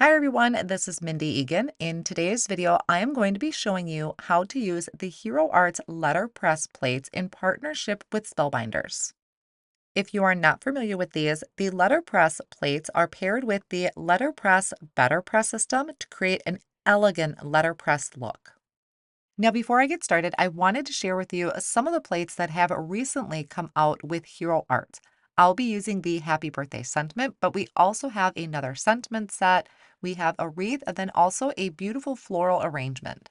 Hi everyone, this is Mindy Eggen. In today's video, I am going to be showing you how to use the Hero Arts letterpress plates in partnership with Spellbinders. If you are not familiar with these, the letterpress plates are paired with the letterpress BetterPress system to create an elegant letterpress look. Now, before I get started, I wanted to share with you some of the plates that have recently come out with Hero Art. I'll be using the Happy Birthday sentiment, but we also have another sentiment set. We have a wreath and then also a beautiful floral arrangement.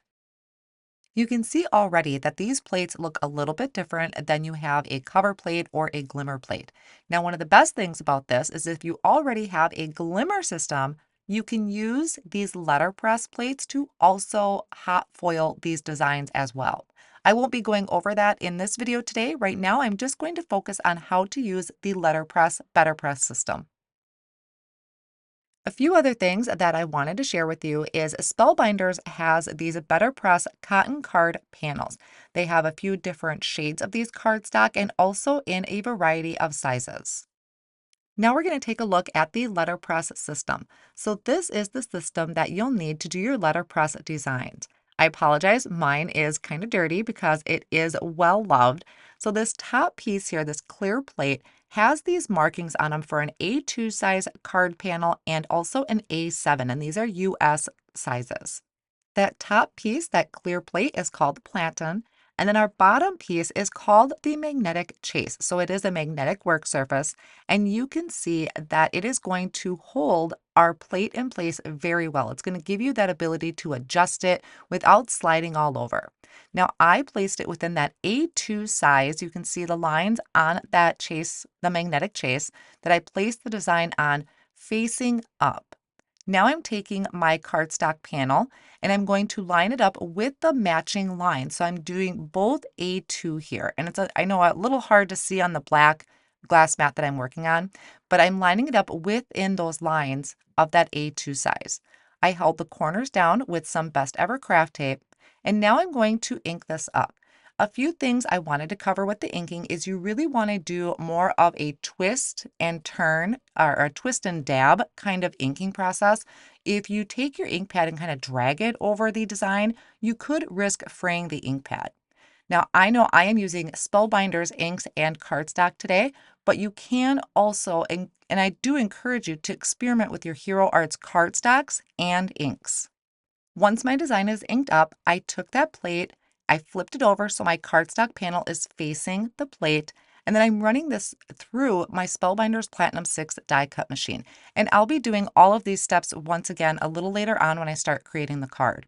You can see already that these plates look a little bit different than you have a cover plate or a glimmer plate. Now, one of the best things about this is if you already have a glimmer system, you can use these letterpress plates to also hot foil these designs as well. I won't be going over that in this video today. Right now, I'm just going to focus on how to use the letterpress BetterPress system. A few other things that I wanted to share with you is Spellbinders has these BetterPress cotton card panels. They have a few different shades of these cardstock and also in a variety of sizes. Now we're going to take a look at the letterpress system. So this is the system that you'll need to do your letterpress designs. I apologize, mine is kind of dirty because it is well loved. So this top piece here, this clear plate, has these markings on them for an A2 size card panel and also an A7, and these are US sizes. That top piece, that clear plate, is called the plantain. And then our bottom piece is called the magnetic chase. So it is a magnetic work surface, and you can see that it is going to hold our plate in place very well. It's going to give you that ability to adjust it without sliding all over. Now, I placed it within that A2 size. You can see the lines on that chase, the magnetic chase, that I placed the design on facing up. Now I'm taking my cardstock panel and I'm going to line it up with the matching line. So I'm doing both A2 here. And I know a little hard to see on the black glass mat that I'm working on, but I'm lining it up within those lines of that A2 size. I held the corners down with some Best Ever craft tape, and now I'm going to ink this up. A few things I wanted to cover with the inking is you really want to do more of a twist and turn or a twist and dab kind of inking process. If you take your ink pad and kind of drag it over the design, you could risk fraying the ink pad. Now, I know I am using Spellbinders inks and cardstock today, but you can also, and I do encourage you to experiment with your Hero Arts cardstocks and inks. Once my design is inked up, I took that plate, I flipped it over so my cardstock panel is facing the plate, and then I'm running this through my Spellbinders Platinum 6 die cut machine. And I'll be doing all of these steps once again a little later on when I start creating the card.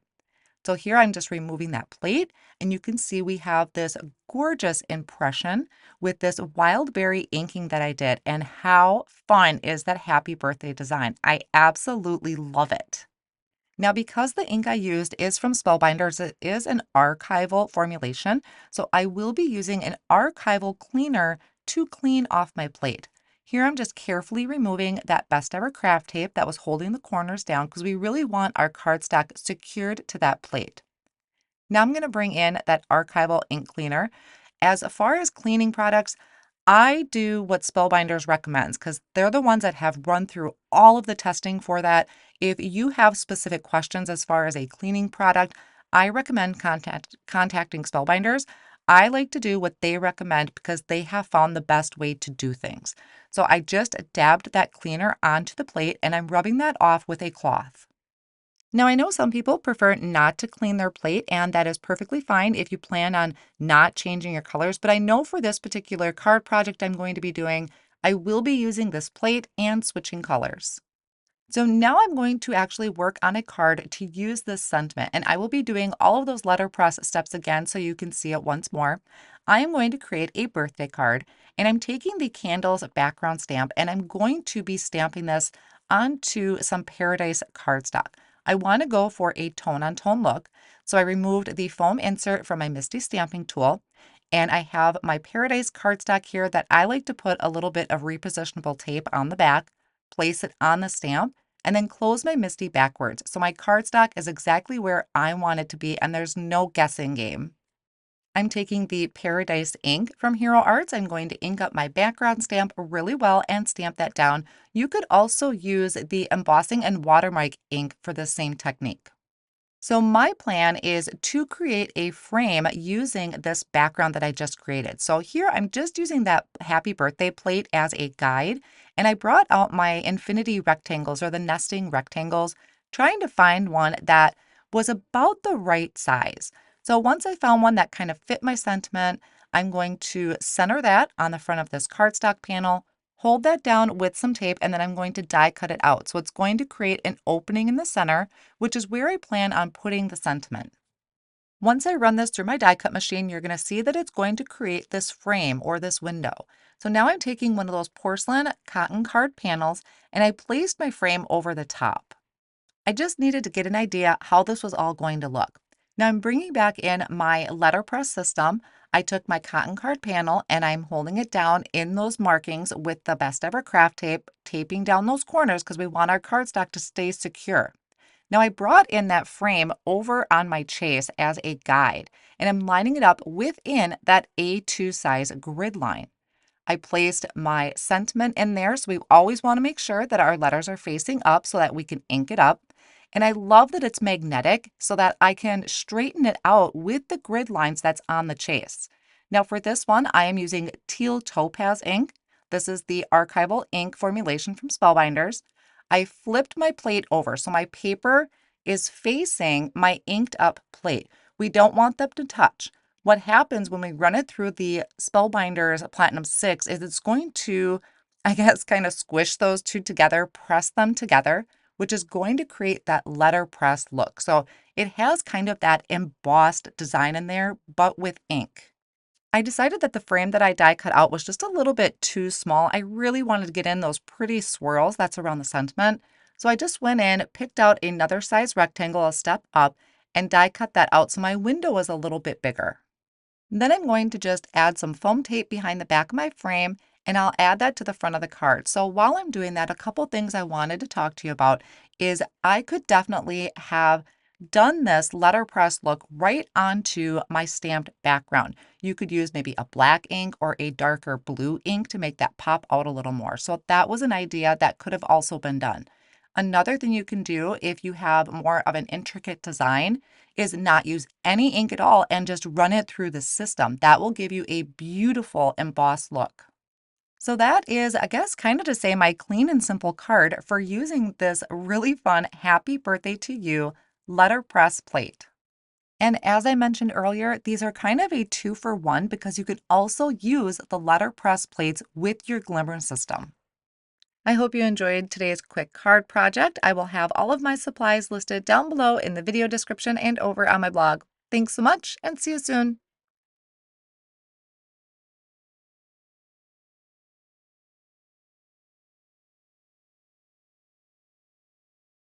So here I'm just removing that plate, and you can see we have this gorgeous impression with this wild berry inking that I did. And how fun is that happy birthday design? I absolutely love it. Now, because the ink I used is from Spellbinders, it is an archival formulation, so I will be using an archival cleaner to clean off my plate. Here I'm just carefully removing that Best Ever craft tape that was holding the corners down because we really want our cardstock secured to that plate. Now I'm going to bring in that archival ink cleaner. As far as cleaning products, I do what Spellbinders recommends because they're the ones that have run through all of the testing for that. If you have specific questions as far as a cleaning product, I recommend contacting Spellbinders. I like to do what they recommend because they have found the best way to do things. So I just dabbed that cleaner onto the plate and I'm rubbing that off with a cloth. Now, I know some people prefer not to clean their plate, and that is perfectly fine if you plan on not changing your colors. But I know for this particular card project I'm going to be doing, I will be using this plate and switching colors. So now I'm going to actually work on a card to use this sentiment, and I will be doing all of those letterpress steps again so you can see it once more. I am going to create a birthday card, and I'm taking the candles background stamp, and I'm going to be stamping this onto some Paradise cardstock. I want to go for a tone-on-tone look, so I removed the foam insert from my Misti stamping tool, and I have my Paradise cardstock here that I like to put a little bit of repositionable tape on the back, place it on the stamp, and then close my Misti backwards. So my cardstock is exactly where I want it to be, and there's no guessing game. I'm taking the Paradise ink from Hero Arts. I'm going to ink up my background stamp really well and stamp that down. You could also use the embossing and watermark ink for the same technique. So my plan is to create a frame using this background that I just created. So here I'm just using that happy birthday plate as a guide, and I brought out my infinity rectangles or the nesting rectangles, trying to find one that was about the right size. So once I found one that kind of fit my sentiment, I'm going to center that on the front of this cardstock panel, hold that down with some tape, and then I'm going to die cut it out. So it's going to create an opening in the center, which is where I plan on putting the sentiment. Once I run this through my die cut machine, you're going to see that it's going to create this frame or this window. So now I'm taking one of those porcelain cotton card panels and I placed my frame over the top. I just needed to get an idea how this was all going to look. Now I'm bringing back in my letterpress system. I took my cotton card panel and I'm holding it down in those markings with the Best Ever Craft tape, taping down those corners because we want our cardstock to stay secure. Now I brought in that frame over on my chase as a guide, and I'm lining it up within that A2 size grid line. I placed my sentiment in there, so we always want to make sure that our letters are facing up so that we can ink it up. And I love that it's magnetic so that I can straighten it out with the grid lines that's on the chase. Now for this one, I am using teal topaz ink. This is the Archival Ink formulation from Spellbinders. I flipped my plate over, so my paper is facing my inked up plate. We don't want them to touch. What happens when we run it through the Spellbinders Platinum 6 is it's going to, I guess, kind of squish those two together, press them together, which is going to create that letterpress look. So it has kind of that embossed design in there, but with ink. I decided that the frame that I die cut out was just a little bit too small. I really wanted to get in those pretty swirls that's around the sentiment. So I just went in, picked out another size rectangle a step up, and die cut that out so my window was a little bit bigger. Then I'm going to just add some foam tape behind the back of my frame and I'll add that to the front of the card. So while I'm doing that, a couple things I wanted to talk to you about is I could definitely have done this letterpress look right onto my stamped background. You could use maybe a black ink or a darker blue ink to make that pop out a little more. So that was an idea that could have also been done. Another thing you can do if you have more of an intricate design is not use any ink at all and just run it through the system. That will give you a beautiful embossed look. So that is, I guess, kind of to say my clean and simple card for using this really fun happy birthday to you letterpress plate. And as I mentioned earlier, these are kind of a 2-for-1 because you can also use the letterpress plates with your glimmer system. I hope you enjoyed today's quick card project. I will have all of my supplies listed down below in the video description and over on my blog. Thanks so much and see you soon.